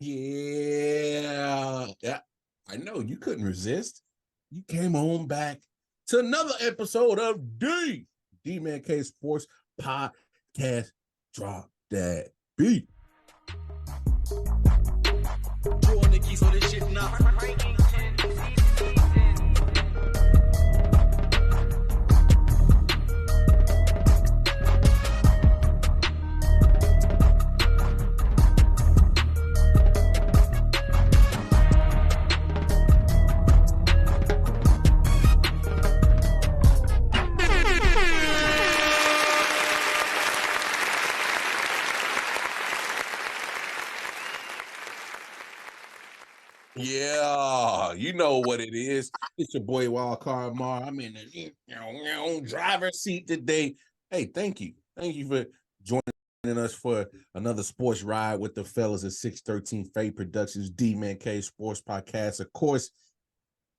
Yeah. I know you couldn't resist. You came on back to another episode of D-Man K Sports Podcast. Drop that beat. You on the keys for this shit now. Yeah, you know what it is. It's your boy Wildcard Mar. I'm in the driver's seat today. Hey, thank you. Thank you for joining us for another sports ride with the fellas at 613 Faye Productions, D-Man K Sports Podcast. Of course,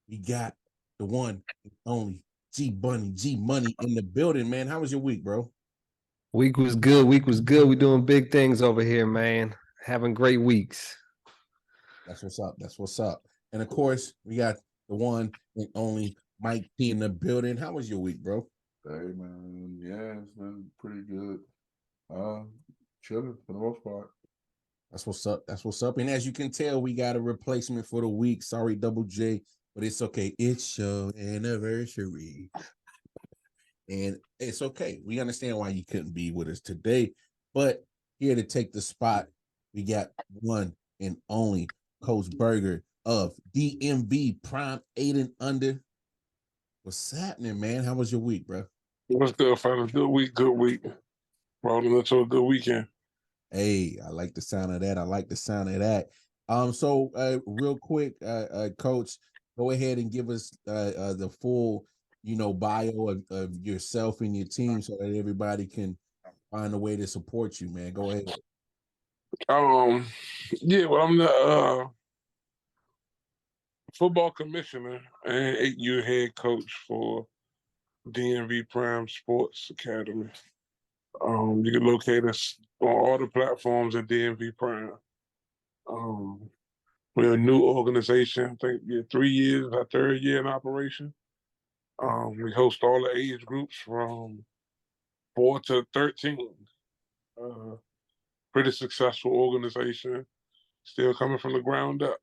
we got the one and only G Money in the building, man. How was your week, bro? Week was good. We're doing big things over here, man. Having great weeks. That's what's up. And of course, we got the one and only Mike P in the building. How was your week, bro? Hey, man. Yeah, it's been pretty good. Chilling for the most part. That's what's up. And as you can tell, we got a replacement for the week. Sorry, Double J, but it's okay. It's your anniversary. And it's okay. We understand why you couldn't be with us today. But here to take the spot, we got one and only Coach Berger of DMV Prime 8 and Under. What's happening, man? How was your week, bro? What's good, fellas? Good week. Rolling into a good weekend. Hey, I like the sound of that. So real quick, Coach, go ahead and give us the full, bio of yourself and your team so that everybody can find a way to support you, man. Go ahead. I'm the football commissioner and 8-year head coach for DMV Prime Sports Academy. You can locate us on all the platforms at DMV Prime. We're a new organization. I think 3 years, our third year in operation. We host all the age groups from 4 to 13. Pretty successful organization, still coming from the ground up.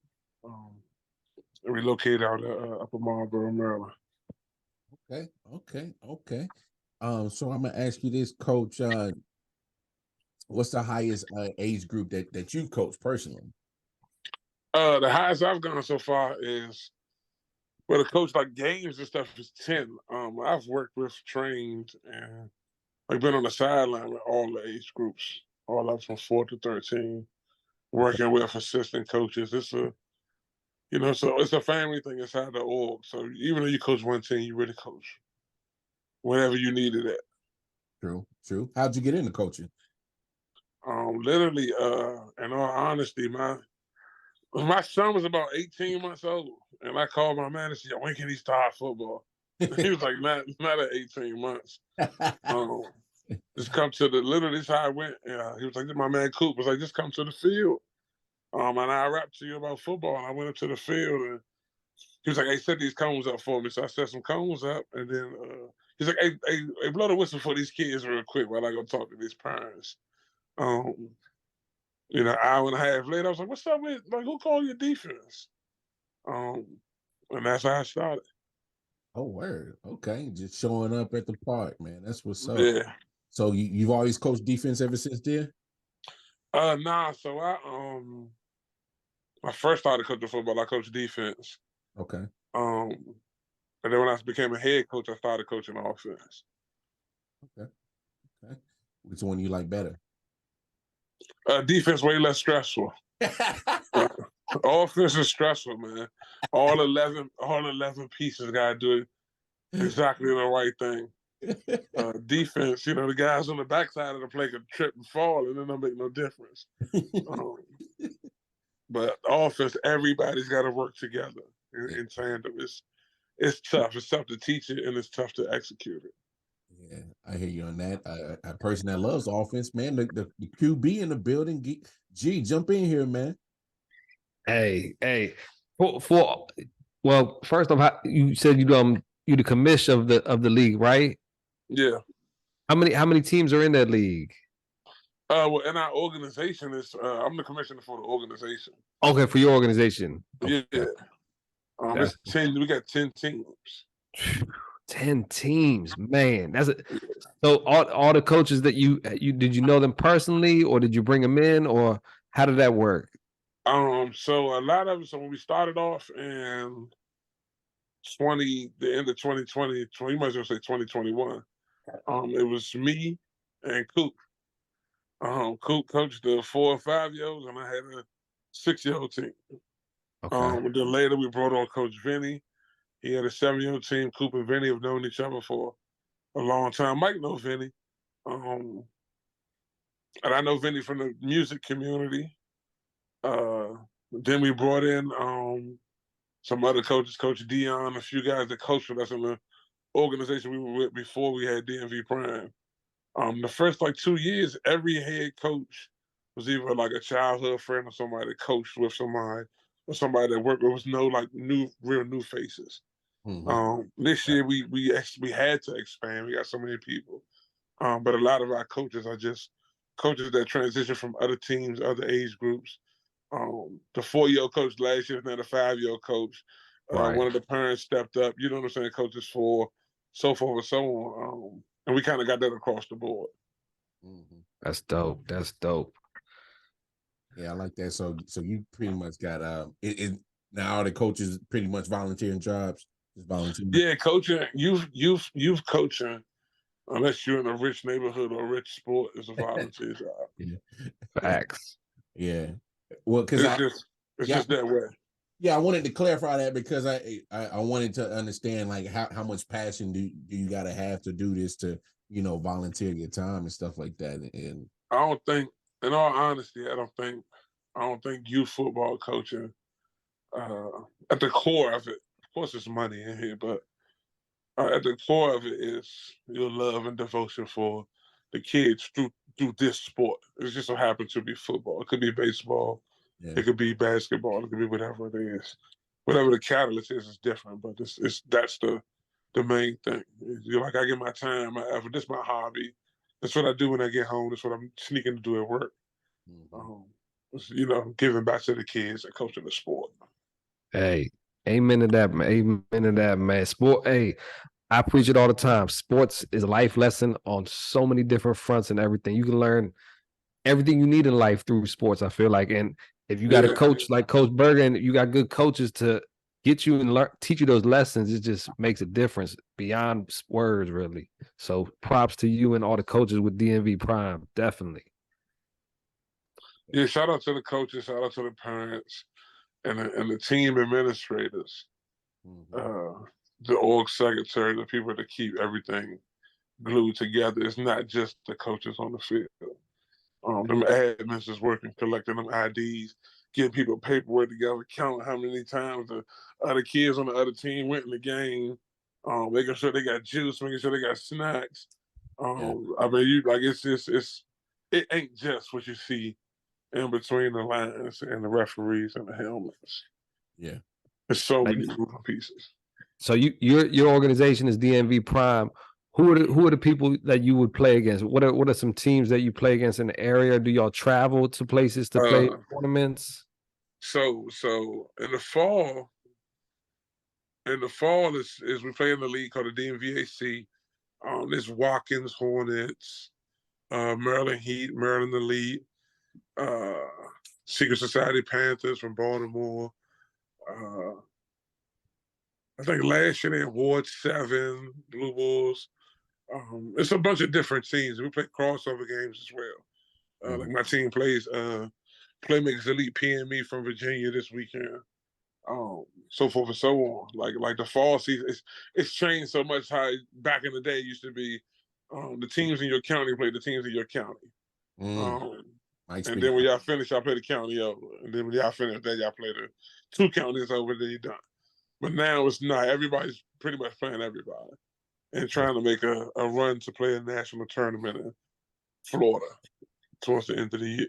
We located out at Upper Marlboro, Maryland. Okay. So I'm gonna ask you this, Coach. What's the highest age group that you coach personally? The highest I've gone so far is, the coach like games and stuff is 10. I've worked with, trained, and I've been on the sideline with all the age groups, all up from 4 to 13, working with assistant coaches. It's a family thing inside the org. So even though you coach one team, you really coach whenever you needed it. True. How'd you get into coaching? Literally, in all honesty, my son was about 18 months old, and I called my man and said, "When can he start football?" He was like, "Not at 18 months." Just come to literally, this is how I went. He was like, my man Coop was like, "Just come to the field." And I rapped to you about football, and I went up to the field, and he was like, "Hey, set these cones up for me." So I set some cones up, and then he's like, hey, blow the whistle for these kids real quick while I go talk to these parents. Hour and a half later, I was like, "What's up with, who called your defense?" And that's how I started. Oh, word. Okay. Just showing up at the park, man. That's what's up. Yeah. So you've always coached defense ever since then? Nah. So I first started coaching football, I coached defense. Okay. And then when I became a head coach, I started coaching offense. Okay. Which one you like better? Defense way less stressful. Offense is stressful, man. All 11 pieces gotta do exactly the right thing. Defense, the guys on the backside of the play could trip and fall, and it don't make no difference. But offense, everybody's got to work together in tandem. It's tough. It's tough to teach it, and it's tough to execute it. Yeah, I hear you on that. A person that loves offense, man. The QB in the building. G, jump in here, man. Hey. Well, first off, you said you the commissioner of the league, right? Yeah. How many teams are in that league? Well, in our organization, I'm the commissioner for the organization. Okay, for your organization. Yeah. Okay. That's It's 10. We got 10 teams. 10 teams, man. So all the coaches that you did you know them personally, or did you bring them in, or how did that work? So a lot of so when we started off in the end of 2020, you might as well say 2021. It was me and Coop. Coop coached the 4 and 5-year-olds, and I had a 6-year-old team. Okay. And then later we brought on Coach Vinny. He had a 7-year-old team. Coop and Vinny have known each other for a long time. Mike knows Vinny. And I know Vinny from the music community. Then we brought in some other coaches, Coach Dion, a few guys that coached with us in the organization we were with before we had DMV Prime. The first 2 years, every head coach was either like a childhood friend or somebody that coached with somebody or somebody that worked. There was no real new faces. This year we had to expand. We got so many people, but a lot of our coaches are just coaches that transition from other teams, other age groups. The 4-year-old coach last year is now the 5-year-old coach. Right. One of the parents stepped up. You know what I'm saying? Coaches for so forth and so on. And we kind of got that across the board. That's dope. That's dope. Yeah, I like that. So you pretty much got now all the coaches pretty much volunteering jobs. Just volunteering. Yeah, coaching, youth coaching, unless you're in a rich neighborhood or a rich sport, is a volunteer job. Yeah. Facts. Yeah. Well, because it's just that way. Yeah, I wanted to clarify that because I wanted to understand how much passion do you got to have to do this to volunteer your time and stuff like that. And I don't think, in all honesty, I don't think youth football coaching, at the core of it, of course, there's money in here, but at the core of it is your love and devotion for the kids through this sport. It just so happens to be football. It could be baseball. yeah. It could be basketball. It could be whatever it is. Whatever the catalyst is different, but that's the main thing. I get my time, my effort. This is my hobby. That's what I do when I get home. That's what I'm sneaking to do at work. Giving back to the kids and coaching the sport. Hey, amen to that, man. Amen to that, man. Sport, hey, I preach it all the time. Sports is a life lesson on so many different fronts and everything. You can learn everything you need in life through sports, I feel like. And if you got a coach like Coach Berger and you got good coaches to get you and teach you those lessons, it just makes a difference beyond words, really. So props to you and all the coaches with DMV Prime, definitely. Yeah, shout out to the coaches, shout out to the parents, and the team administrators, the org secretary, the people that keep everything glued together. It's not just the coaches on the field. Them admins is working, collecting them IDs, getting people paperwork together, counting how many times the other kids on the other team went in the game, making sure they got juice, making sure they got snacks. I mean, it ain't just what you see in between the lines and the referees and the helmets. Yeah, there's so many moving pieces. So your organization is DMV Prime. Who are the people that you would play against? What are some teams that you play against in the area? Do y'all travel to places to play tournaments? So in the fall is we play in the league called the DMVAC. There's Watkins Hornets, Maryland Heat, Maryland Elite, Secret Society Panthers from Baltimore. I think last year they had Ward 7, Blue Bulls. It's a bunch of different teams. We play crossover games as well. Like my team plays Playmakers Elite PME from Virginia this weekend. So forth and so on. Like the fall season, it's changed so much. How back in the day it used to be, the teams in your county play the teams in your county. And then when y'all finish, y'all play the county over. And then when y'all finish, then y'all play the 2 counties over, then you're done. But now it's not. Everybody's pretty much playing everybody and trying to make a run to play a national tournament in Florida towards the end of the year.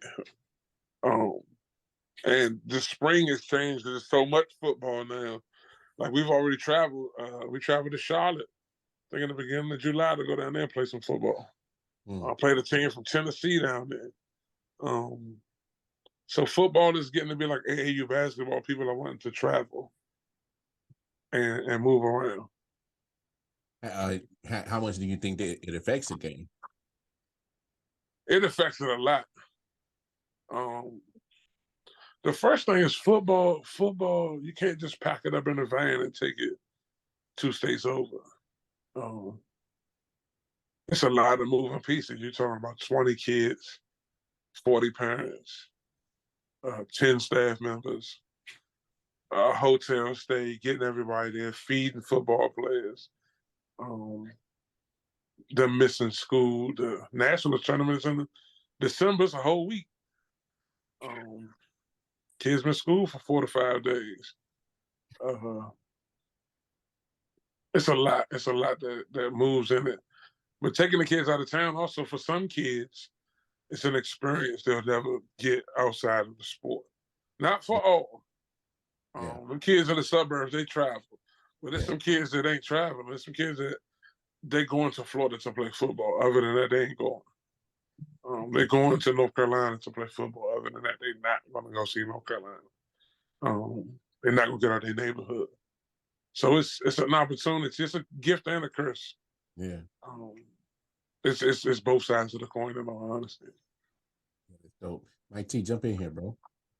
And the spring has changed. There's so much football now. Like we've already traveled. We traveled to Charlotte, I think in the beginning of July, to go down there and play some football. I played a team from Tennessee down there. So football is getting to be like AAU basketball. People are wanting to travel and move around. How much do you think that it affects the game? It affects it a lot. The first thing is football. Football, you can't just pack it up in a van and take it 2 states over. It's a lot of moving pieces. You're talking about 20 kids, 40 parents, 10 staff members, a hotel stay, getting everybody there, feeding football players. Them missing school. The national tournament is in December. It's a whole week. Kids miss school for 4 to 5 days. It's a lot. It's a lot that moves in it. But taking the kids out of town, also for some kids, it's an experience they'll never get outside of the sport. Not for all. The kids in the suburbs, they travel. But there's some kids that ain't traveling. There's some kids that they going to Florida to play football. Other than that, they ain't going. They're going to North Carolina to play football. Other than that, they're not going to go see North Carolina. They're not going to get out of their neighborhood. So it's an opportunity. It's a gift and a curse. Yeah. It's both sides of the coin, in all honesty. So, Mike T, jump in here, bro.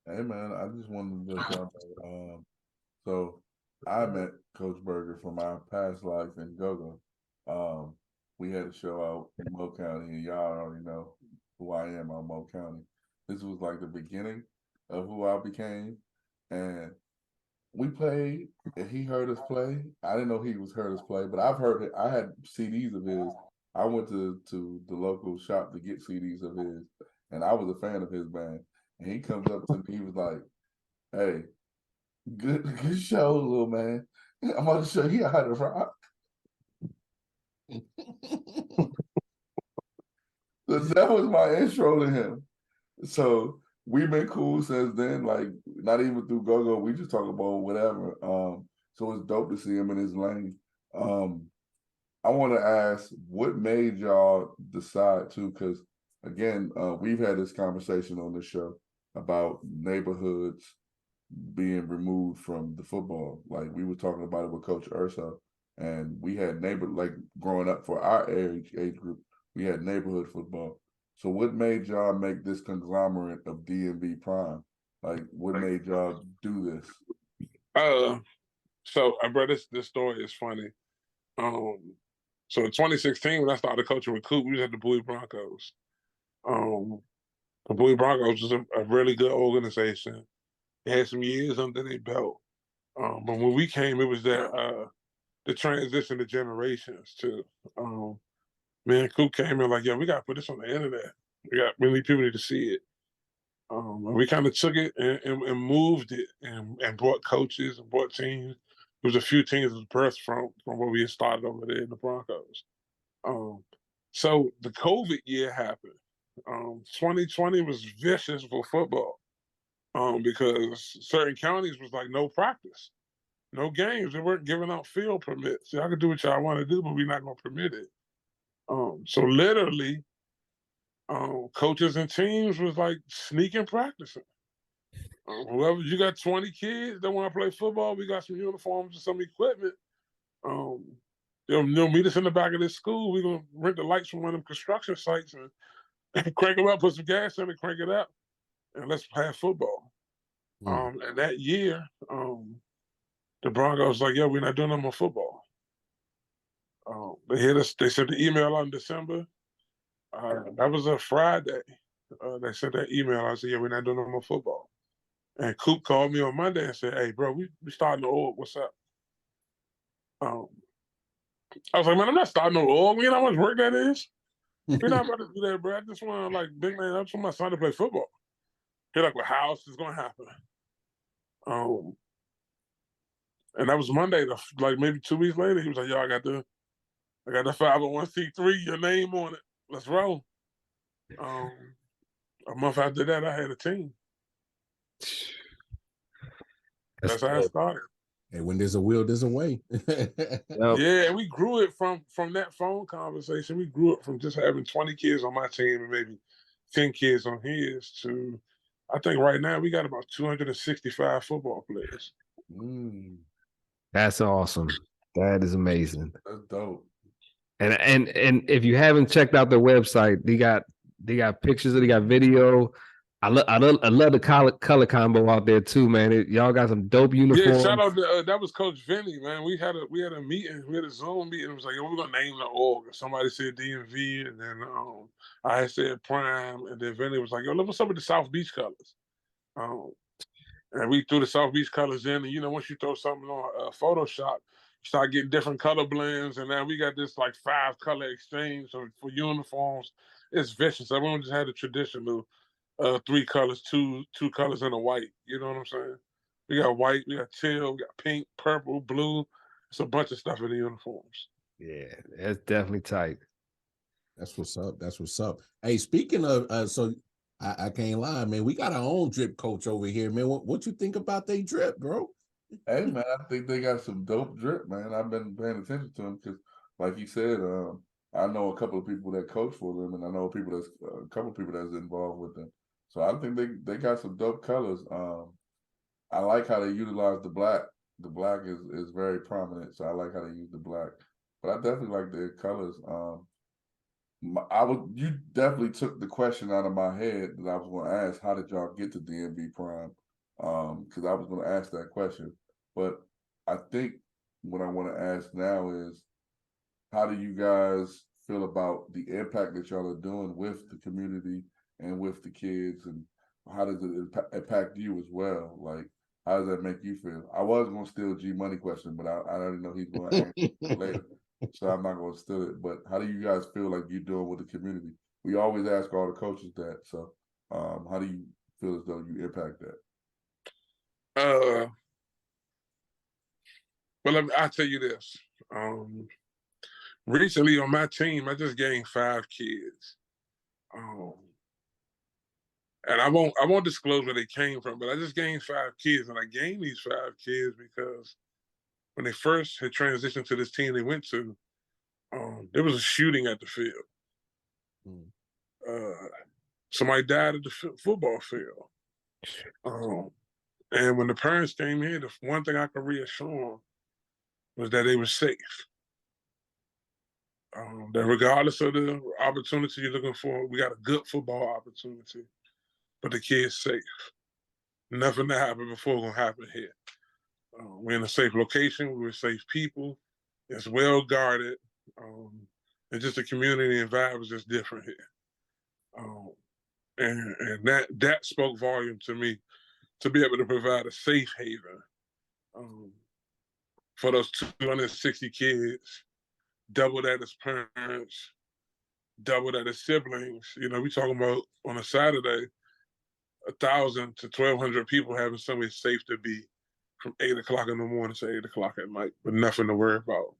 Hey man, I just wanted to jump in. So I met Coach Berger from my past life in Go-Go. We had a show out in Mo County, and y'all already know who I am on Mo County. This was like the beginning of who I became, and we played, and he heard us play. I didn't know he heard us play, but I've heard it. I had CDs of his. I went to the local shop to get CDs of his, and I was a fan of his band. And he comes up to me, he was like, "Hey, good show, little man. I'm going to show you how to rock." So that was my intro to him. So we've been cool since then. Like not even through Go-Go, we just talk about whatever. So it's dope to see him in his lane. I want to ask, what made y'all decide to? Because again, we've had this conversation on the show about neighborhoods being removed from the football. Like we were talking about it with Coach Urso, and we had like growing up for our age group, we had neighborhood football. So what made y'all make this conglomerate of DMV Prime? Like what made y'all do this? So I read this story is funny. So in 2016, when I started coaching with Coop, we was at the Bowie Broncos. The Bowie Broncos was a really good organization. They had some years under their belt. But when we came, it was the transition of generations too. Me and Coop came in like, yeah, we got to put this on the internet. We need people to see it. And we kind of took it and moved it and brought coaches and brought teams. There was a few teams that was birthed from where we had started over there in the Broncos. So the COVID year happened. 2020 was vicious for football because certain counties was like no practice, no games. They weren't giving out field permits. Y'all can do what y'all want to do, but we're not going to permit it. So literally, coaches and teams was like sneaking practicing. Whoever, you got 20 kids that want to play football, we got some uniforms and some equipment. They'll meet us in the back of this school. We're going to rent the lights from one of them construction sites and crank them up, put some gas in it, crank it up, and let's play football. And that year, the Broncos like, yeah, we're not doing no more football. They hit us. They sent the email on December. That was a Friday. They sent that email. I said, yeah, we're not doing no more football. And Coop called me on Monday and said, hey, bro, we starting the org. What's up? I was like, man, I'm not starting no org. You know how much work that is? We're not about to do that, bro. I just want to, like, big man, I just want my son to play football. He's like, well, how else is going to happen? And that was Monday. Like, maybe 2 weeks later, he was like, yo, I got the 501c3, your name on it. Let's roll. A month after that, I had a team. That's That's how it dope. started. And when there's a will, there's a way. Yep. Yeah, we grew it from that phone conversation. We grew it from just having 20 kids on my team and maybe 10 kids on his to, I think right now we got about 265 football players. Mm, That's awesome. That is amazing. that's dope. And if you haven't checked out their website, they got pictures, they got video. I love the color combo out there too, man. Y'all got some dope Yeah, uniforms. shout out to that was Coach Vinny, man. We had a meeting, we had a Zoom meeting. It was like, we're gonna name the org. Somebody said DMV, and then I had said Prime, and then Vinny was like, yo, what's up with the South Beach colors? And we threw the South Beach colors in, and you know, once you throw something on Photoshop, you start getting different color blends, and now we got this like 5-color exchange for uniforms. It's vicious. Everyone just had the traditional 3 colors, two colors and a white. You know what I'm saying? We got white, we got teal, we got pink, purple, blue. It's a bunch of stuff in the uniforms. Yeah, that's definitely tight. That's what's up. That's what's up. Hey, speaking of, so I can't lie, man. We got our own drip coach over here, man. What you think about they drip, bro? Hey man, I think they got some dope drip, man. I've been paying attention to them because, like you said, I know a couple of people that coach for them, and I know people that's a couple of people that's involved with them. So I think they got some dope colors. I like how they utilize the black. The black is very prominent, so I like how they use the black. But I definitely like their colors. You definitely took the question out of my head that I was going to ask. How did y'all get to DMV Prime? Because I was going to ask that question. But I think what I want to ask now is, how do you guys feel about the impact that y'all are doing with the community and with the kids, and how does it impact you as well? Like, how does that make you feel? I was going to steal G Money question, but I already know he's going to ask later, so I'm not going to steal it. But how do you guys feel like you're doing with the community? We always ask all the coaches that. So, how do you feel as though you impact that? Well, I'll tell you this. Recently on my team, I just gained 5 kids. And I won't disclose where they came from, but I just gained 5 kids, and I gained these 5 kids because when they first had transitioned to this team they went to, there was a shooting at the field. Somebody died at the football field. And when the parents came here, the one thing I could reassure them was that they were safe. That regardless of the opportunity you're looking for, we got a good football opportunity, but the kid's safe. Nothing that happened before gonna happen here. We're in a safe location. We're safe people. It's well guarded, and just the community and vibe is just different here. And that spoke volume to me, to be able to provide a safe haven for those 260 kids, double that as parents, double that as siblings. You know, we talking about on a Saturday, 1,000 to 1,200 people having somewhere safe to be from 8 o'clock in the morning to 8 o'clock at night with nothing to worry about.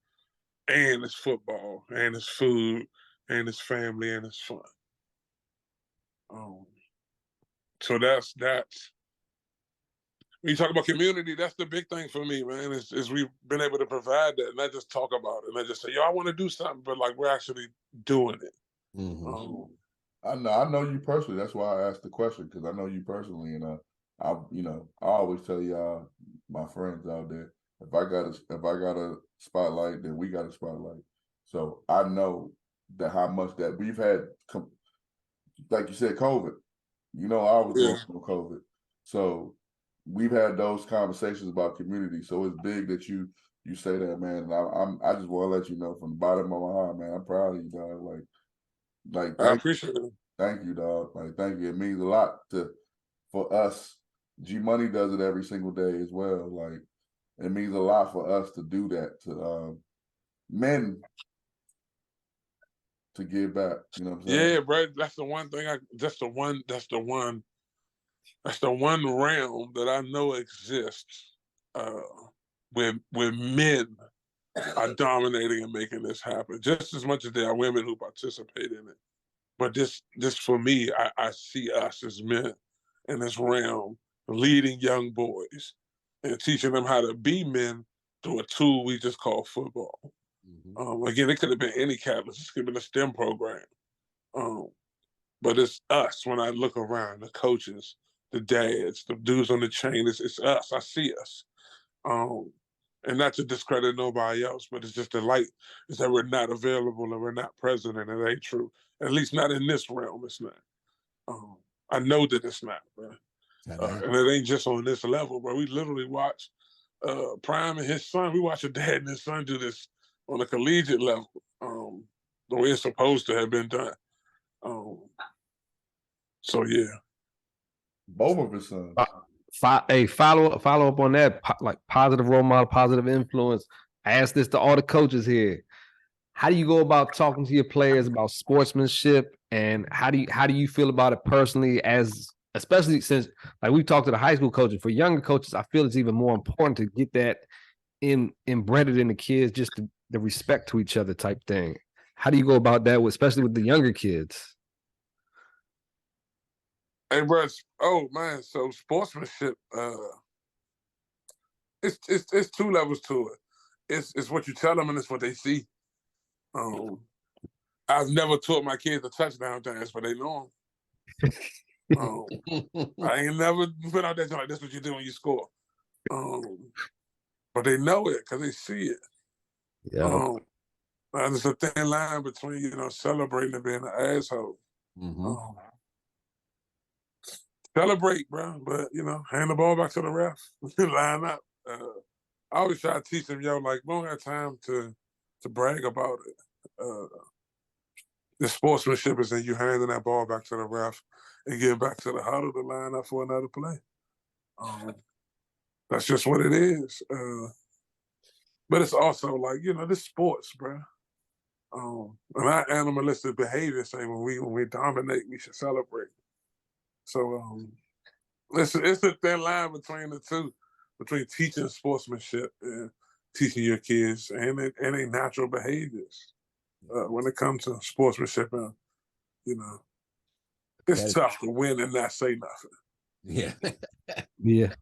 And it's football, and it's food, and it's family, and it's fun. So that's when you talk about community, that's the big thing for me, man, is we've been able to provide that, and not just talk about it, and not just say, yo, I want to do something, but like we're actually doing it. Mm-hmm. I know you personally. That's why I asked the question, because I know you personally, and I always tell y'all, my friends out there, if I got a spotlight, then we got a spotlight. So I know that how much that we've had, like you said, COVID. You know, I was going through COVID, so we've had those conversations about community. So it's big that you say that, man. And I just want to let you know from the bottom of my heart, man. I'm proud of you, dog. Like I appreciate it. Thank you, dog. Like, thank you. It means a lot for us. G Money does it every single day as well. Like, it means a lot for us to do that, to men to give back. You know what I'm saying? Yeah, bro. That's the one thing. That's the one realm that I know exists where men are dominating and making this happen, just as much as there are women who participate in it. But this for me, I see us as men in this realm leading young boys and teaching them how to be men through a tool we just call football. Again, it could have been any catalyst. It could have been a STEM program. But it's us when I look around, the coaches, the dads, the dudes on the chain. It's us. I see us. And not to discredit nobody else, but it's just the light is that we're not available and we're not present, and it ain't true. At least not in this realm, it's not. I know that it's not, bro. And it ain't just on this level, bro. We literally watch Prime and his son. We watch a dad and his son do this on a collegiate level, the way it's supposed to have been done. So yeah, both of his sons. Follow up on that, like positive role model, positive influence. I ask this to all the coaches here. How do you go about talking to your players about sportsmanship, and how do you feel about it personally, as especially since like we talked to the high school coaches? For younger coaches, I feel it's even more important to get that embedded in the kids, just the respect to each other type thing. How do you go about that, especially with the younger kids? Hey, bro. Oh man, so sportsmanship. It's two levels to it. It's what you tell them and it's what they see. I've never taught my kids a touchdown dance, but they know them. I ain't never been out there like this. What you do when you score. But they know it because they see it. Yeah. There's a thin line between celebrating and being an asshole. Celebrate, bro, but hand the ball back to the ref. Line up. I always try to teach them, like we don't have time to brag about it. The sportsmanship is in you handing that ball back to the ref and get back to the huddle to line up for another play. That's just what it is. But it's also like this sports, bro. And our animalistic behavior say when we dominate, we should celebrate. So it's a thin line between the two, between teaching sportsmanship and teaching your kids and their natural behaviors. When it comes to sportsmanship, it's tough to win and not say nothing. Yeah.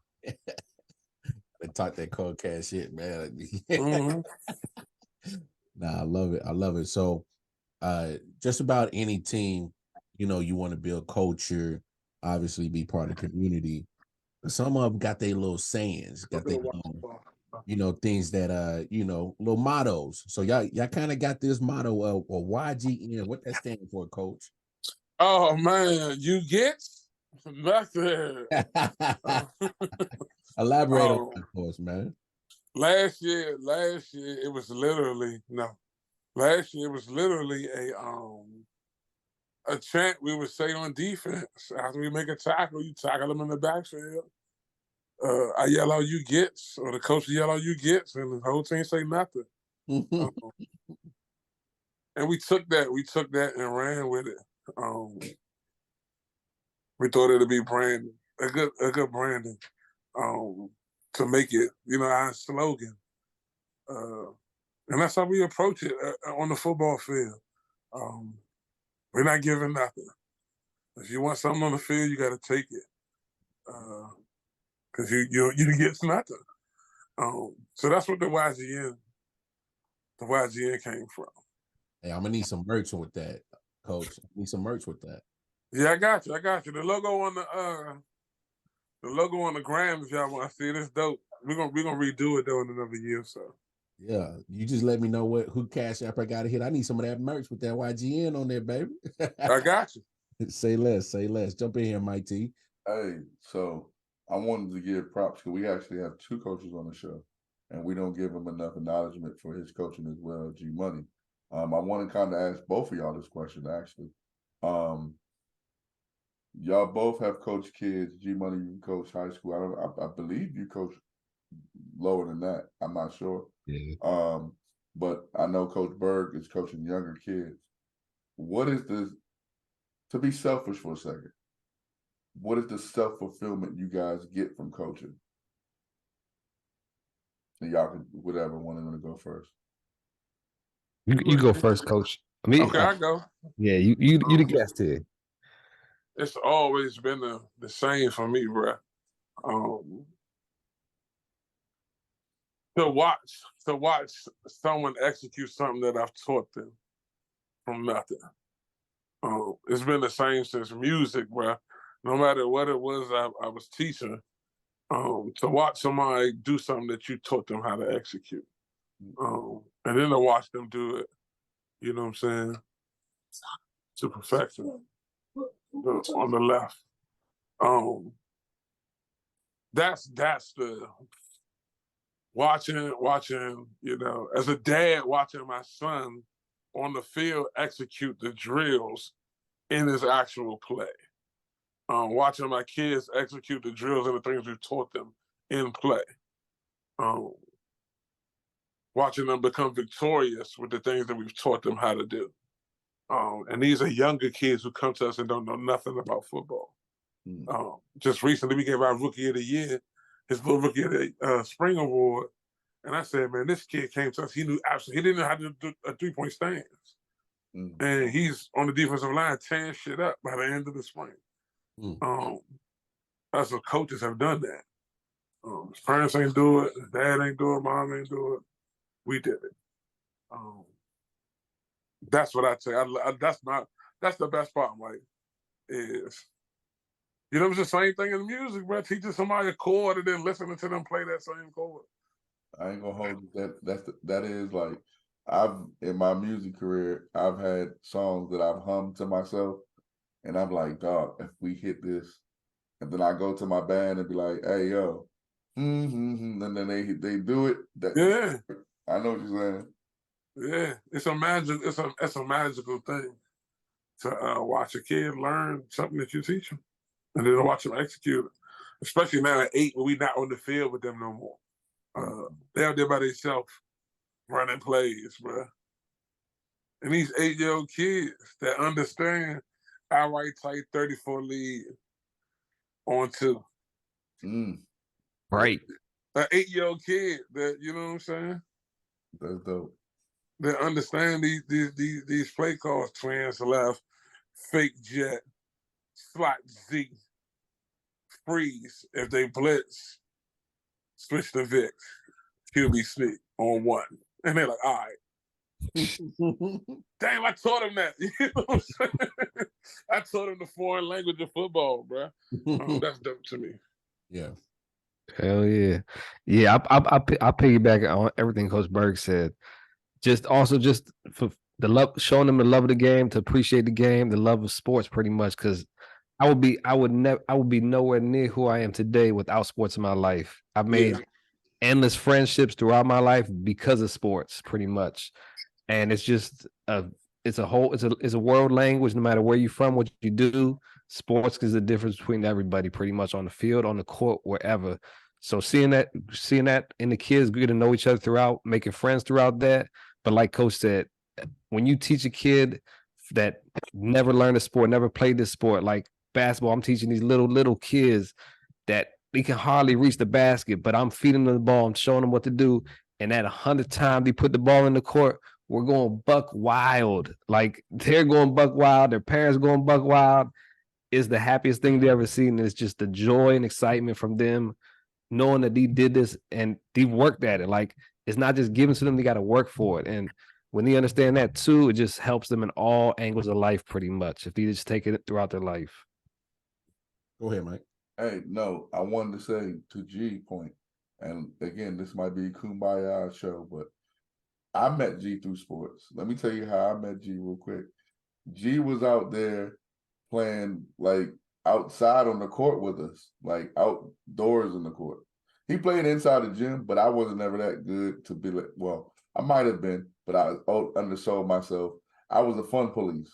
They talk that cold cash shit, man. Nah, I love it. I love it. So, just about any team, you want to build culture, obviously be part of the community. Some of them got their little sayings, got their things that little mottos. So y'all kind of got this motto of YGN. What that stands for, Coach? Oh man, you get nothing. Elaborate on that for us, man. Last year it was literally a chant we would say on defense. After we make a tackle, you tackle them in the backfield. I yell out, "You gets," or the coach yell out, "You gets," and the whole team say nothing. And we took that and ran with it. We thought it'd be branding, a good branding, to make it, our slogan. And that's how we approach it on the football field. We're not giving nothing. If you want something on the field, you got to take it. Because you get nothing. So that's what the YGN came from. Hey, I'm gonna need some merch with that, Coach. I need some merch with that. Yeah, I got you. The logo on the gram, if y'all want to see it, it's dope. We're gonna redo it though in another year or so. Yeah, you just let me know who cash app I got to hit. I need some of that merch with that YGN on there, baby. I got you. Say less. Jump in here, Mike T. Hey, so I wanted to give props because we actually have two coaches on the show, and we don't give him enough acknowledgement for his coaching as well, G Money. I want to kind of ask both of y'all this question, actually. Y'all both have coached kids. G Money, you coach high school. I believe you coach lower than that. I'm not sure. Yeah. But I know Coach Berg is coaching younger kids. What is to be selfish for a second, what is the self-fulfillment you guys get from coaching? And y'all can, whatever, one is going to go first. You go first, Coach. Okay, I go. Yeah, you the guest here. It's always been the same for me, bro. To watch someone execute something that I've taught them from nothing. It's been the same since music, bro. No matter what it was I was teaching, to watch somebody do something that you taught them how to execute. And then to watch them do it, you know what I'm saying, to perfection on the left. That's the watching, you know, as a dad, watching my son on the field execute the drills in his actual play. Watching my kids execute the drills and the things we've taught them in play. Watching them become victorious with the things that we've taught them how to do. And these are younger kids who come to us and don't know nothing about football. Just recently, we gave our Rookie of the Year his little Rookie of the Spring Award. And I said, man, this kid came to us. He didn't know how to do a 3-point stance. And he's on the defensive line tearing shit up by the end of the spring. That's what coaches have done that. His parents ain't do it, his dad ain't do it, mom ain't do it. We did it. That's what I'd say. That's the best part, Mike, is, you know, it's the same thing in music, bro. Teaching somebody a chord and then listening to them play that same chord. I ain't gonna hold you. That is like, in my music career, I've had songs that I've hummed to myself, and I'm like, dog, if we hit this, and then I go to my band and be like, hey, yo, and then they do it. Yeah, I know what you're saying. Yeah, it's a magical thing to watch a kid learn something that you teach them, and then to watch them execute it. Especially now at 8, when we not on the field with them no more. They're out there by themselves running plays, bro. And these 8-year-old kids that understand outright tight 34 lead on 2. Right. An 8-year-old kid that, you know what I'm saying? That's dope. That understand these play calls: twins left, fake jet, slot Z, freeze. If they blitz, switch to Vic, QB sneak on 1. And they're like, all right. Damn, I taught him that. You know what I'm saying? I taught him the foreign language of football, bro. That's dope to me. Yeah. Hell yeah. Yeah, I piggyback on everything Coach Berg said. Just for the love, showing them the love of the game, to appreciate the game, the love of sports, pretty much. Because I would be nowhere near who I am today without sports in my life. I've made endless friendships throughout my life because of sports, pretty much. And it's just it's a world language. No matter where you're from, what you do, sports is the difference between everybody, pretty much, on the field, on the court, wherever. So seeing that in the kids, getting to know each other throughout, making friends throughout that. But like Coach said, when you teach a kid that never learned a sport, never played this sport, like basketball, I'm teaching these little kids that they can hardly reach the basket, but I'm feeding them the ball, I'm showing them what to do. And at 100 times they put the ball in the court, we're going buck wild. Like, they're going buck wild, their parents going buck wild. It's the happiest thing they ever seen. It's just the joy and excitement from them, knowing that they did this and they worked at it. Like, it's not just given to them, they got to work for it. And when they understand that too, it just helps them in all angles of life, pretty much, if they just take it throughout their life. Go ahead, Mike. Hey, no, I wanted to say to G point, and again, this might be a Kumbaya show, but I met G through sports. Let me tell you how I met G real quick. G was out there playing, like, outside on the court with us, like outdoors in the court. He played inside the gym, but I wasn't ever that good to be like, well, I might have been, but I undersold myself. I was the fun police.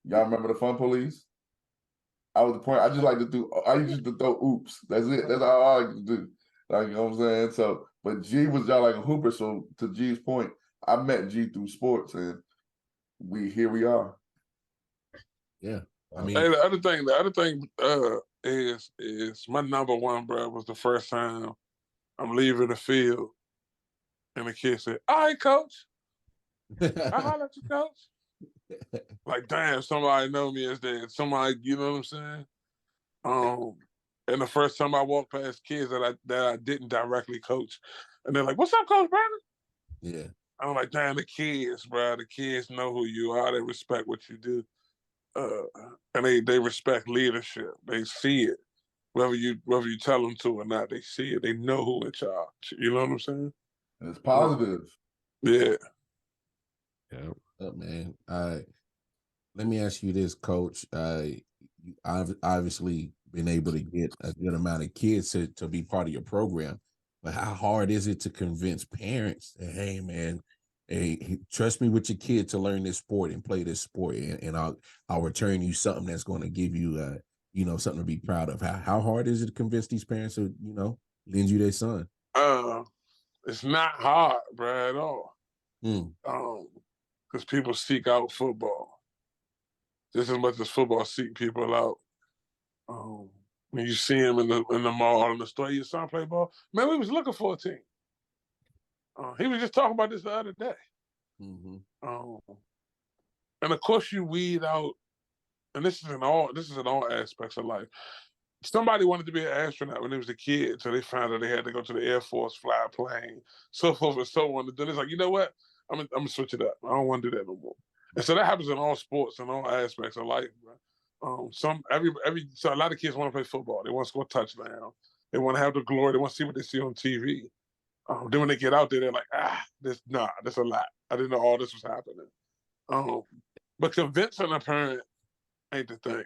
Y'all remember the fun police? I was the point. I used to throw oops. That's it. That's all I like to do. Like, you know what I'm saying? So, but G was y'all like a hooper. So to G's point, I met G through sports, and here we are. Yeah. I mean, hey, the other thing is my number one, bro, was the first time I'm leaving the field, and the kid said, "All right, coach, I holler at you, coach." Like, damn, somebody know me as that. Somebody, you know what I'm saying? And the first time I walked past kids that I didn't directly coach, and they're like, "What's up, Coach Brandon?" Yeah. I'm like, "Damn, the kids, bro. The kids know who you are. They respect what you do, and they respect leadership. They see it, whether you tell them to or not. They see it. They know who in charge. You know what I'm saying? And it's positive. Yeah. Yeah. Up, man. Let me ask you this, Coach. I've obviously been able to get a good amount of kids to be part of your program, but how hard is it to convince parents that, hey, man, hey, trust me with your kid to learn this sport and play this sport, and I'll return you something that's going to give you, something to be proud of. How hard is it to convince these parents to, lend you their son? It's not hard, bro, at all. Because people seek out football just as much as football seek people out. When you see him in the mall or in the store, your son play ball. Man, we was looking for a team. He was just talking about this the other day. And of course, you weed out, and this is in all aspects of life. Somebody wanted to be an astronaut when they was a kid, so they found out they had to go to the Air Force, fly a plane, so forth and so on. Then it's like, you know what? I'm gonna switch it up. I don't want to do that no more. And so that happens in all sports and all aspects of life, bro. So a lot of kids want to play football. They want to score a touchdown. They want to have the glory. They want to see what they see on TV. Then when they get out there, they're like, this a lot. I didn't know all this was happening. But convincing a parent ain't the thing.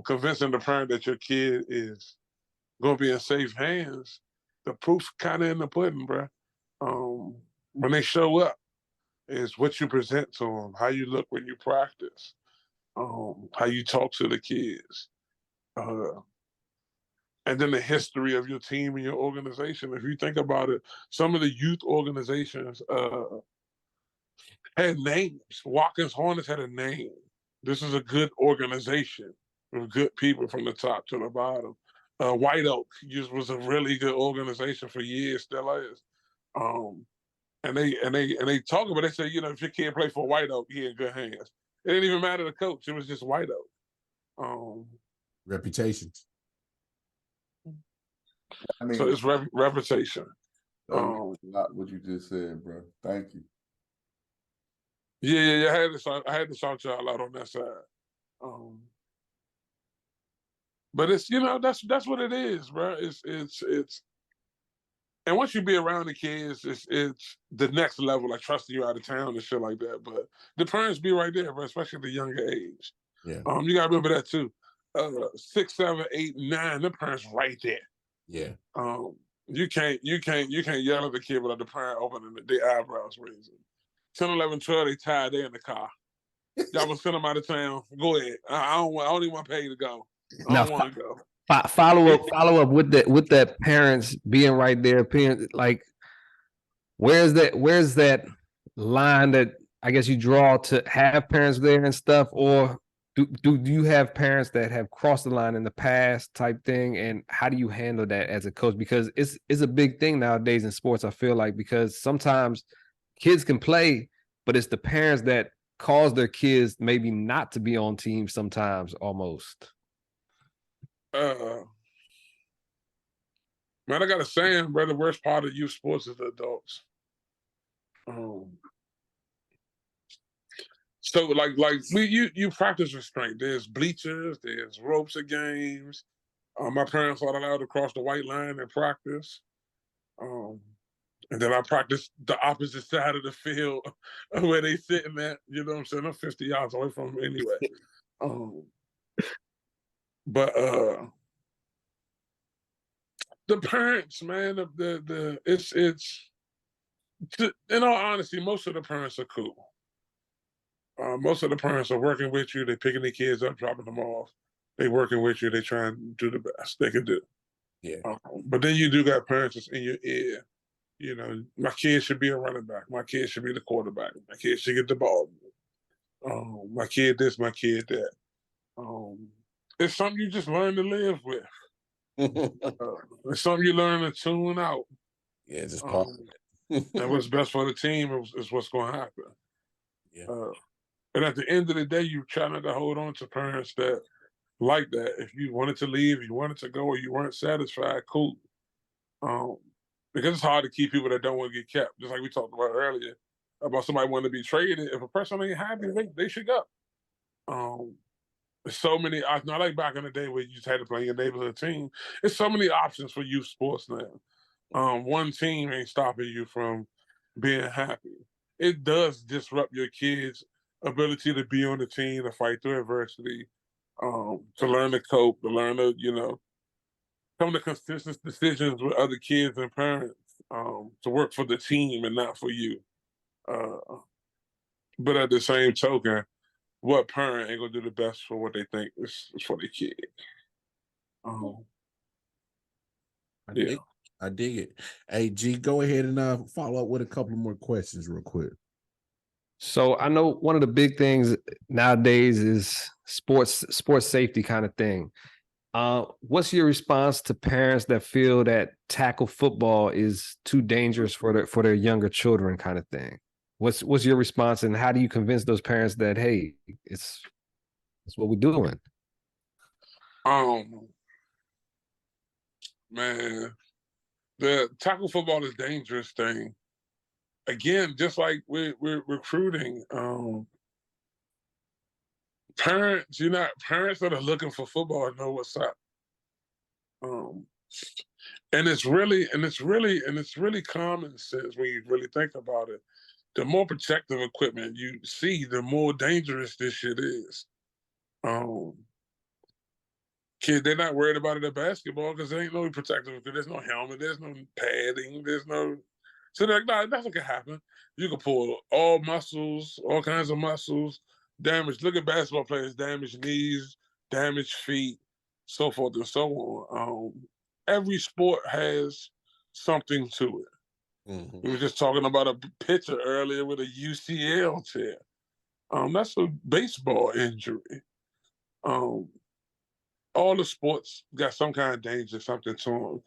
Convincing the parent that your kid is going to be in safe hands, the proof's kind of in the pudding, bro. When they show up, is what you present to them, how you look when you practice, how you talk to the kids, and then the history of your team and your organization. If you think about it, some of the youth organizations had names. Watkins Hornets had a name. This is a good organization with good people from the top to the bottom. White Oak was a really good organization for years, still is. And they talk about it. They say, if your kid play for White Oak, he in good hands. It didn't even matter the coach. It was just White Oak. Reputation. So it's reputation. Not what you just said, bro. Thank you. Yeah. I had to shout y'all out on that side. But it's that's what it is, bro. It's and once you be around the kids, it's the next level, like trusting you out of town and shit like that. But the parents be right there, bro, especially at the younger age. Yeah. You gotta remember that too. 6, 7, 8, 9, the parents right there. Yeah. You can't yell at the kid without the parent opening their eyebrows raising. 10, 11, 12, they tired, they in the car. Y'all gonna send them out of town. Go ahead. I don't even want to pay you to go. I don't want to go. Follow up with that parents being right there. Parents, like, where's that line that I guess you draw to have parents there and stuff, or do you have parents that have crossed the line in the past type thing, and how do you handle that as a coach? Because it's a big thing nowadays in sports, I feel like, because sometimes kids can play, but it's the parents that cause their kids maybe not to be on teams sometimes almost. Man, I got a saying, bro, the worst part of youth sports is the adults. So like you practice restraint. There's bleachers, there's ropes at games. My parents aren't allowed to cross the white line in practice. And then I practice the opposite side of the field where they sitting at, you know what I'm saying? I'm 50 yards away from them anyway. But the parents, man, it's in all honesty, most of the parents are cool. Most of the parents are working with you. They're picking their kids up, dropping them off. They working with you. They trying to do the best they can do. Yeah. But then you do got parents that's in your ear. My kid should be a running back. My kid should be the quarterback. My kid should get the ball. My kid this, my kid that. It's something you just learn to live with. It's something you learn to tune out. Yeah, just part of it. And what's best for the team is what's going to happen. Yeah. And at the end of the day, you try not to hold on to parents that like that. If you wanted to leave, you wanted to go, or you weren't satisfied, cool. Because it's hard to keep people that don't want to get kept. Just like we talked about earlier about somebody wanting to be traded. If a person ain't happy, they should go. There's so many. Not like back in the day where you just had to play your neighborhood team. There's so many options for youth sports now. One team ain't stopping you from being happy. It does disrupt your kids' ability to be on the team, to fight through adversity, to learn to cope, to learn to, come to consistent decisions with other kids and parents, to work for the team and not for you. But at the same token, what parent ain't gonna do the best for what they think is for their kid? Yeah. I dig it. Hey, G, go ahead and follow up with a couple more questions real quick. So I know one of the big things nowadays is sports safety kind of thing. What's your response to parents that feel that tackle football is too dangerous for their younger children kind of thing? What's your response, and how do you convince those parents that, hey, it's what we're doing? Man, the tackle football is a dangerous thing. Again, just like we're recruiting, parents that are looking for football know what's up. And it's really common sense when you really think about it. The more protective equipment you see, the more dangerous this shit is. Kids, they're not worried about it at basketball because there ain't no protective. There's no helmet. There's no padding. There's no. So they're like, nah, nothing can happen. You can pull all muscles, all kinds of muscles, damage. Look at basketball players, damaged knees, damaged feet, so forth and so on. Every sport has something to it. Mm-hmm. We were just talking about a pitcher earlier with a UCL tear. That's a baseball injury. All the sports got some kind of danger, something to them.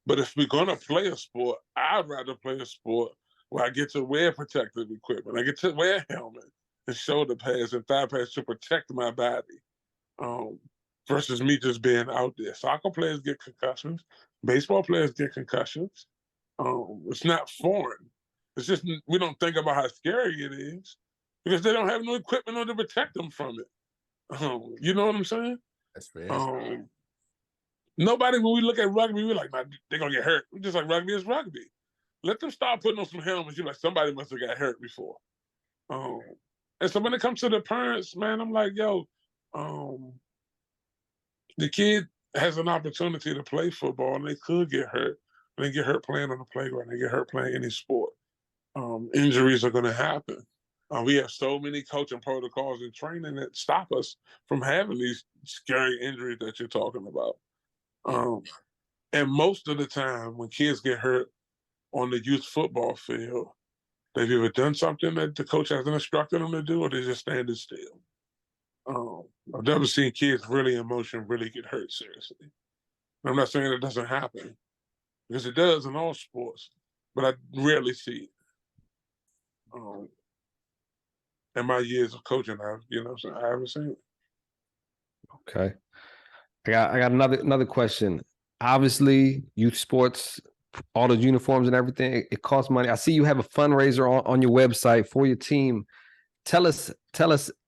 But if we're gonna play a sport, I'd rather play a sport where I get to wear protective equipment. I get to wear a helmet and shoulder pads and thigh pads to protect my body, versus me just being out there. Soccer players get concussions. Baseball players get concussions. It's not foreign. It's just we don't think about how scary it is because they don't have no equipment to protect them from it. You know what I'm saying? That's fair. Nobody, when we look at rugby, we're like, man, they're gonna get hurt. We're just like, rugby is rugby. Let them start putting on some helmets. You're like, somebody must have got hurt before. And so when it comes to the parents, man, I'm like, yo, the kid has an opportunity to play football and they could get hurt. They get hurt playing on the playground. They get hurt playing any sport. Injuries are gonna happen. We have so many coaching protocols and training that stop us from having these scary injuries that you're talking about. And most of the time when kids get hurt on the youth football field, they've either done something that the coach hasn't instructed them to do or they're just standing still. I've never seen kids really in motion really get hurt seriously. I'm not saying it doesn't happen, because it does in all sports, but I rarely see it. In my years of coaching, I haven't seen it. Okay. I got another question. Obviously, youth sports, all the uniforms and everything, it costs money. I see you have a fundraiser on your website for your team. Tell us,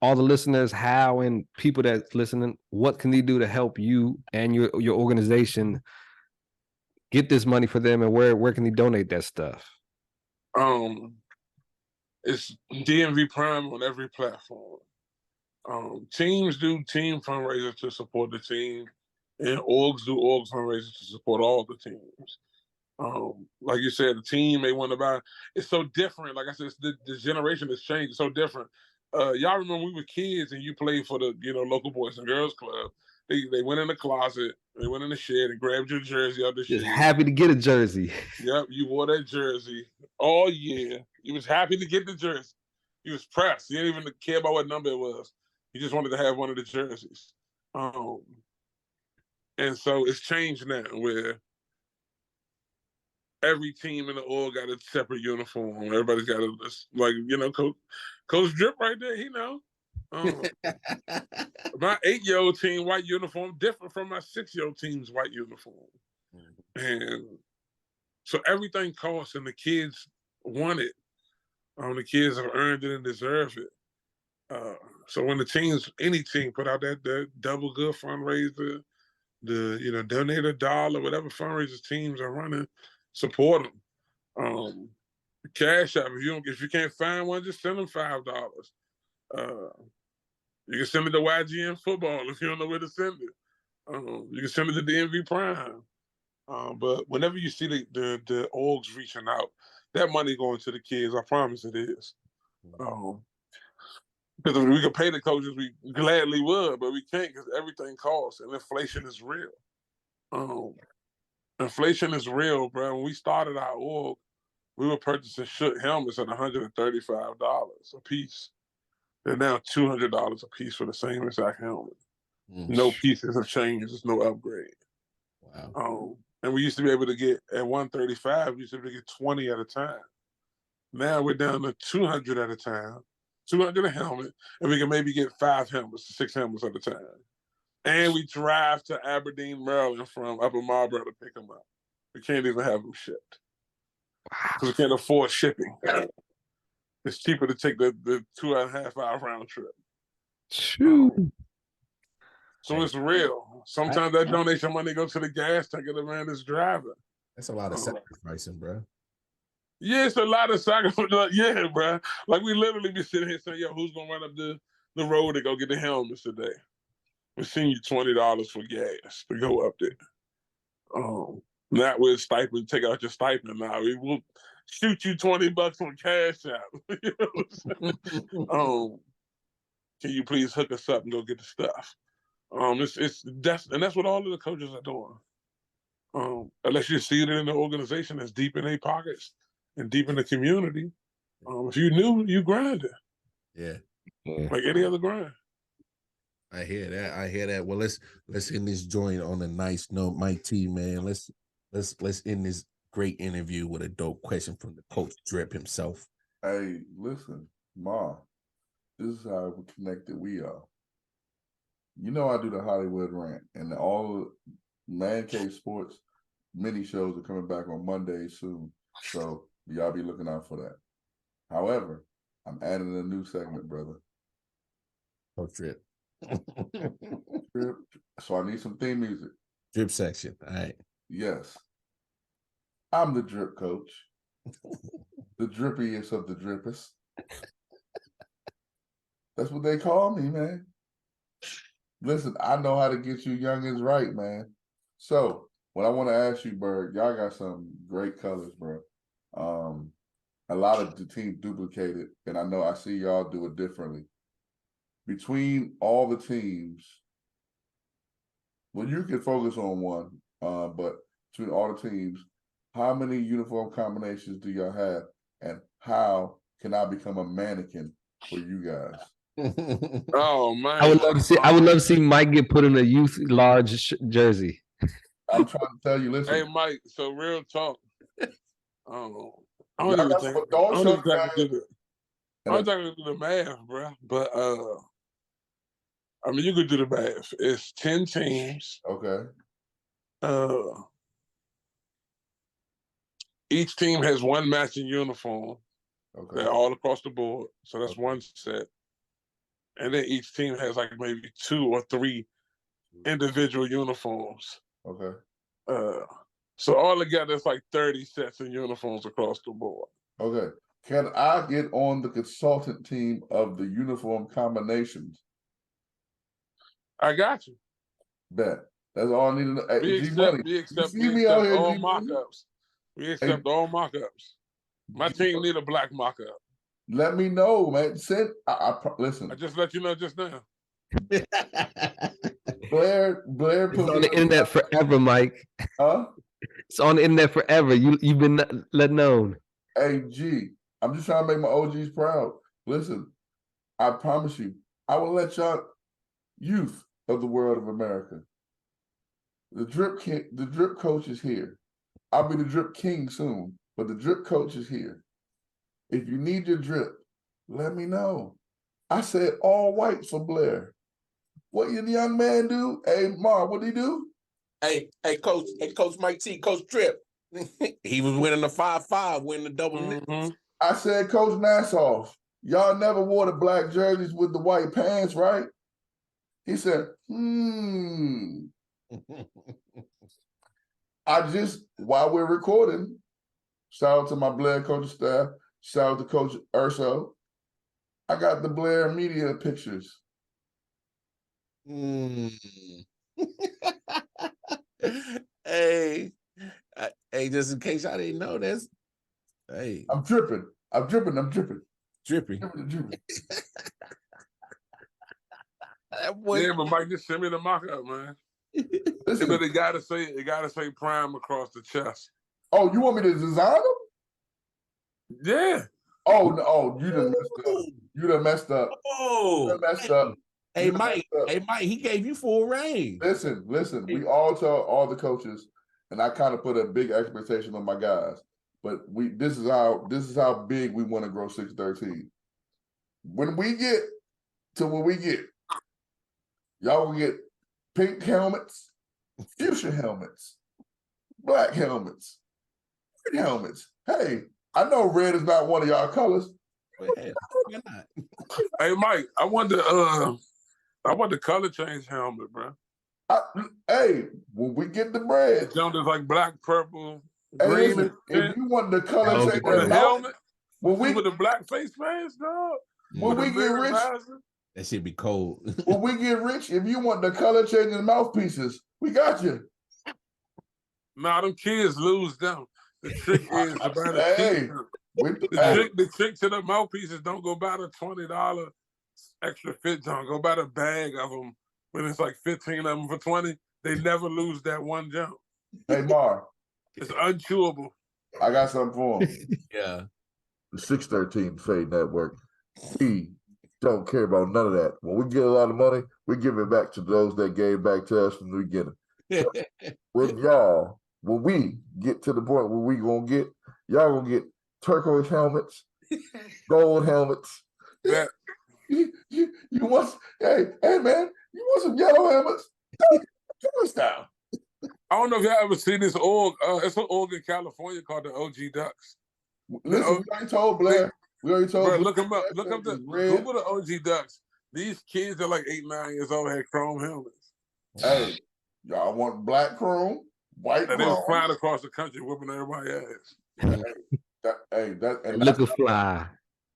all the listeners, how, and people that's listening, what can they do to help you and your organization get this money for them, and where can they donate that stuff? It's DMV Prime on every platform. Teams do team fundraisers to support the team, and orgs do org fundraisers to support all the teams. Like you said, the team may want to buy. It's so different. Like I said, the generation has changed. It's so different. Y'all remember when we were kids and you played for the local Boys and Girls Club? They went in the closet, they went in the shed and grabbed your jersey out the shed. Just happy to get a jersey. Yep, you wore that jersey all year. You was happy to get the jersey. You was pressed. You didn't even care about what number it was. You just wanted to have one of the jerseys. And so it's changed now where every team in the org got a separate uniform. Everybody's got Coach Drip right there, he know. My 8-year-old team white uniform different from my 6-year-old team's white uniform. And so everything costs, and the kids want it. The kids have earned it and deserve it. So when any team put out that double good fundraiser, donate $1, whatever fundraisers teams are running, support them. Cash App, if you can't find one, just send them $5. You can send it to YGN football if you don't know where to send it. You can send it to DMV Prime. But whenever you see the orgs reaching out, that money going to the kids, I promise it is. Because if we could pay the coaches, we gladly would, but we can't because everything costs, and inflation is real. Inflation is real, bro. When we started our org, we were purchasing Shook helmets at $135 a piece. They're now $200 a piece for the same exact helmet. No pieces have changed. There's no upgrade. Wow. And we used to be able to get, at $135, we used to be able to get 20 at a time. Now we're down to 200 at a time, 200 a helmet, and we can maybe get 5 helmets, 6 helmets at a time. And we drive to Aberdeen, Maryland from Upper Marlboro to pick them up. We can't even have them shipped. Because we can't afford shipping. It's cheaper to take the 2.5 hour round trip. So it's real. Sometimes that donation money goes to the gas tank of the man that's driving. That's a lot of sacrificing, bro. Yeah, it's a lot of sacrifice. Yeah, bro. Like we literally be sitting here saying, yo, who's gonna run up the road to go get the helmets today? We're sending you $20 for gas to go up there. Not with stipend, take out your stipend now. We will shoot you $20 on Cash App. You know what I'm saying? Can you please hook us up and go get the stuff? That's what all of the coaches are doing. Unless you see it in the organization that's deep in their pockets and deep in the community. If you knew, you grinded. Yeah. Like any other grind. I hear that. Well, let's end this joint on a nice note. Mike T, man. Let's end this great interview with a dope question from the coach Drip himself. Hey, listen, Ma, this is how connected we are. You know I do the Hollywood rant, and all Man Cave Sports mini shows are coming back on Monday soon. So y'all be looking out for that. However, I'm adding a new segment, brother. Coach Drip. Drip. So I need some theme music. Drip section. All right. Yes. I'm the drip coach. The drippiest of the drippest. That's what they call me, man. Listen, I know how to get you youngins right, man. So what I want to ask you, Berg, y'all got some great colors, bro. A lot of the team duplicated, and I know I see y'all do it differently. Between all the teams, well, you can focus on one, but between all the teams, how many uniform combinations do y'all have, and how can I become a mannequin for you guys? Oh man, I would love to see Mike get put in a youth large jersey. I'm trying to tell you, listen. Hey Mike, so real talk. I don't Y'all even got think some dog I shows, don't even do the math, bro. But I mean, you could do the math. It's 10 teams. Okay. Each team has one matching uniform. Okay. They're all across the board. So that's Okay. one set. And then each team has like maybe 2 or 3 individual uniforms. Okay. So all together, it's like 30 sets of uniforms across the board. Okay. Can I get on the consultant team of the uniform combinations? I got you. Bet. That's all I need to know. Hey, We accept all mock-ups. We accept all mock-ups. My team need a black mock-up. Let me know, man. Listen. I just let you know just now. Blair It's put on the internet forever, Mike. Huh? It's on the internet forever. You've been let known. Hey, G, I'm just trying to make my OGs proud. Listen, I promise you, I will let y'all youth of the world of America. The drip coach is here. I'll be the drip king soon, but the drip coach is here. If you need your drip, let me know. I said all white for Blair. What did the young man do? Hey, Mar, what did he do? Hey, Coach Mike T, Coach Trip. He was winning the 5-5, winning the double. I said, Coach Nassau, y'all never wore the black jerseys with the white pants, right? He said, I just, while we're recording, shout out to my Blair coaching staff, shout out to Coach Urso. I got the Blair media pictures. Hey, just in case I didn't know this. Hey, I'm dripping. dripping. Yeah, but Mike, just send me the mock-up, man. Listen, But it gotta say Prime across the chest. oh, you want me to design them? Yeah. Oh, no, you done messed up. You done messed up. Hey, Mike, he gave you full reign. Listen, we all tell all the coaches, and I kind of put a big expectation on my guys. But this is how big we want to grow 613. When we get to where we get, y'all will get pink helmets, fuchsia helmets, black helmets, red helmets. Hey, I know red is not one of y'all colors. Hey, Mike, I want the color change helmet, bro. Hey, when we get the bread, Jump is like black, purple, hey, green. listen, if you want the color change the helmet, when we with the black face mask, dog. When we get rich, that should be cold. When we get rich, if you want the color changing mouthpieces, we got you. Nah, them kids lose them. The trick is about the trick to the mouthpieces. Don't go buy the $20 extra fit jump. Go buy the bag of them when it's like 15 of them for 20. They never lose that one jump. Hey, Mar. It's unchewable. I got something for him. Yeah. The 613 Faye Network. We don't care about none of that. When we get a lot of money, we give it back to those that gave back to us from the beginning. So, when we get to the point where we gonna get, y'all gonna get turquoise helmets, gold helmets. Yeah. You want, hey man, you want some yellow helmets? Turn this down. I don't know if y'all ever seen this org. It's an org in California called the OG Ducks. Listen, we already told Blair. Bro, look them up. Google the OG Ducks. These kids are like 8, 9 years old had chrome helmets. Hey, y'all want black chrome, white chrome? They was flying across the country whooping everybody's ass. Look a fly.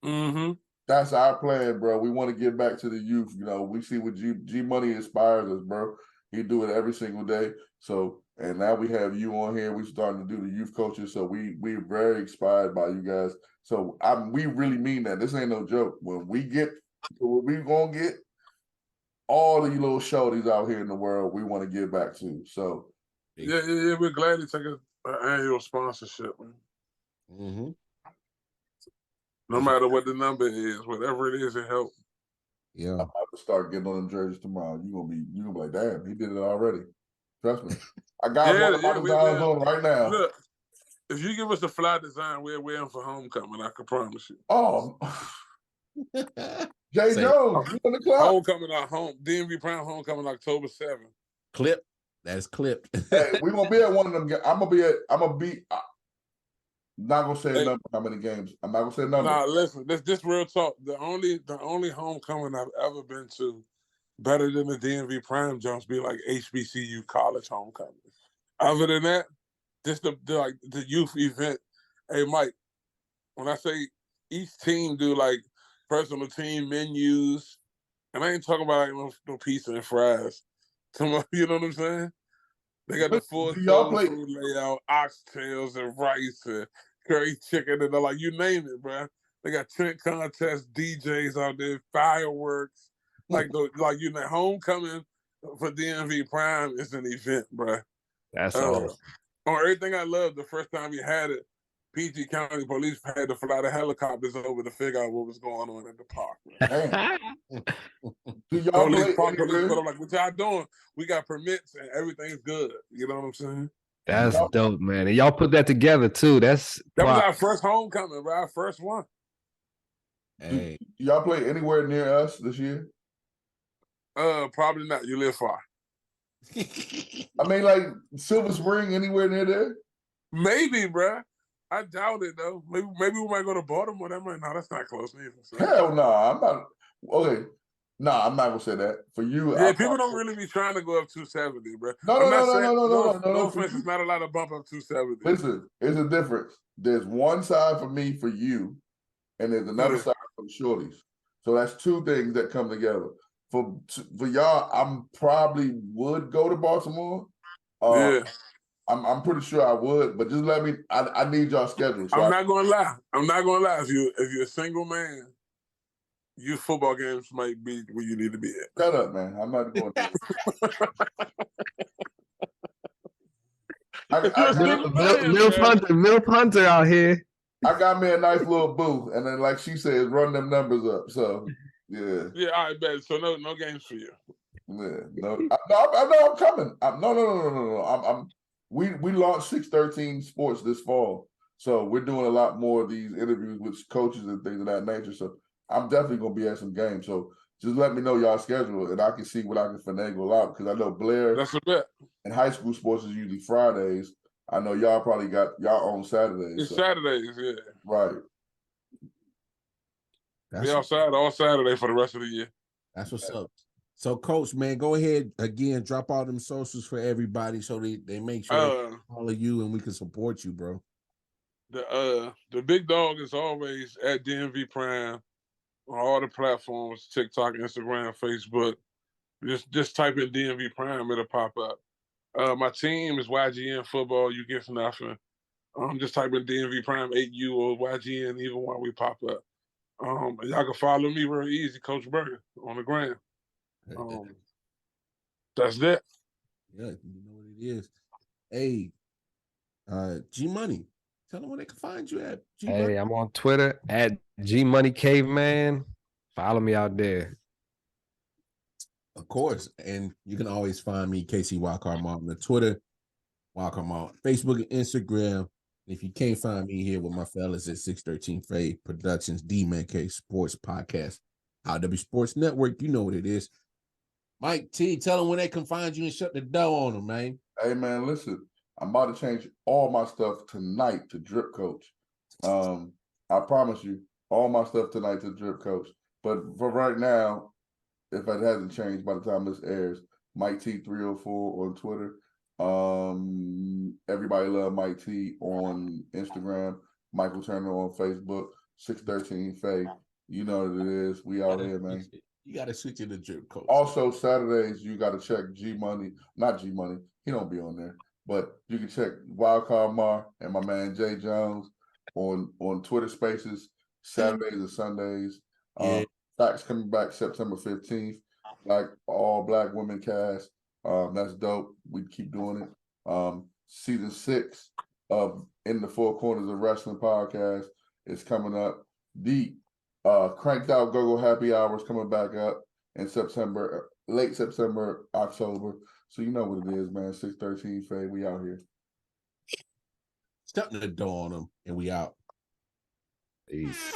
Mm-hmm. That's our plan, bro. We want to get back to the youth. You know, we see what G Money inspires us, bro. He do it every single day. So, and now we have you on here. We're starting to do the youth coaches. So we're very inspired by you guys. So we really mean that. This ain't no joke. When we get to what we gonna get, all of you little shorties out here in the world, we want to get back to. So yeah, we're glad to take an annual sponsorship, man. Mm-hmm. No matter what the number is, whatever it is, it helps. Yeah. I'm about to start getting on them jerseys tomorrow. You're gonna be like, damn, he did it already. Trust me. I got one of my designs on right now. Look, if you give us a fly design, we're wearing for homecoming, I can promise you. Oh, Jae Jones, you in the club? Homecoming at home. DMV Prime homecoming October 7th. Clip. That's clipped. Hey, we're gonna be at one of them games. I'm gonna be not gonna say a number how many games. I'm not gonna say a number. Nah, listen, this real talk. The only homecoming I've ever been to better than the DMV Prime jumps be like HBCU college homecoming. Other than that, just the youth event. Hey Mike, when I say each team do like personal team menus, and I ain't talking about like no pizza and fries. Come on, you know what I'm saying? They got the full food layout, oxtails and rice and curry chicken, and they're like, you name it, bro. They got tent contests, DJs out there, fireworks. Homecoming for DMV Prime is an event, bro. That's awesome. On everything I love, the first time we had it, PG County Police had to fly the helicopters over to figure out what was going on at the park. Police put them like, what y'all doing? We got permits and everything's good. You know what I'm saying? That's dope, man. And y'all put that together too. That was our first homecoming, bro. Our first one. Hey, Y'all play anywhere near us this year? Probably not. You live far. I mean, like Silver Spring, anywhere near there? Maybe, bruh. I doubt it though. Maybe we might go to Baltimore. That's not close either. So. Hell no, I'm not. Okay, no, I'm not gonna say that. For you, Yeah, people don't really be trying to go up 270, bro. No, I'm no, not no, saying no, no, no, no, no, no no. offense. It's not a lot of bump up 270. Listen, there's a difference. There's one side for me for you, and there's another Yeah. side for the shorties. So that's two things that come together. For y'all, I'm probably would go to Baltimore. Yeah. I'm pretty sure I would, but just let me. I need y'all schedule. So I'm not gonna lie. If you're a single man, youth football games might be where you need to be at. Shut up, man. I'm not going to. Milf Hunter out here. I got me a nice little booth, and then like she says, run them numbers up. So yeah. Yeah, all right, bet. So no games for you. Yeah, I'm coming. No. We launched 613 Sports this fall, so we're doing a lot more of these interviews with coaches and things of that nature. So I'm definitely gonna be at some games. So just let me know y'all schedule, and I can see what I can finagle out because I know Blair. That's a bet. And high school sports is usually Fridays. I know y'all probably got y'all on Saturdays. It's Saturdays, yeah. Right. Be outside all Saturday for the rest of the year. That's what's up. So, Coach, man, go ahead again. Drop all them socials for everybody so they make sure they follow you and we can support you, bro. The big dog is always at DMV Prime on all the platforms: TikTok, Instagram, Facebook. Just type in DMV Prime, it'll pop up. My team is YGN Football. You get nothing. Just type in DMV Prime 8U or YGN, even while we pop up. Y'all can follow me real easy, Coach Burger, on the gram. That's that. Yeah, you know what it is. Hey, G Money, tell them where they can find you at. Hey, I'm on Twitter at G Money Caveman. Follow me out there. Of course, and you can always find me, KC Wildcard Mom, on the Twitter, Wildcard Mom, Facebook and Instagram. If you can't find me here with my fellas at 613 Faye Productions, D-Man K Sports Podcast, IW Sports Network, you know what it is. Mike T, tell them when they can find you and shut the door on them, man. Hey, man, listen, I'm about to change all my stuff tonight to Drip Coach. I promise you, all my stuff tonight to Drip Coach. But for right now, if it hasn't changed by the time this airs, Mike T 304 on Twitter. Everybody love Mike T on Instagram. Michael Turner on Facebook. 613 Faye. You know what it is. We out here, man. You got to switch it to Drip Coach. Also, Saturdays, you got to check G Money. Not G Money. He don't be on there. But you can check Wildcard Mar and my man Jae Jones on Twitter Spaces, Saturdays and Sundays. Yeah. Facts coming back September 15th. All black women cast. That's dope. We keep doing it. Season 6 of In the Four Corners of Wrestling podcast is coming up. The Cranked Out Go-Go Happy Hour is coming back up in September, late September, October. So you know what it is, man. 613 Faye, we out here. Shutting the door on them, and we out. Peace.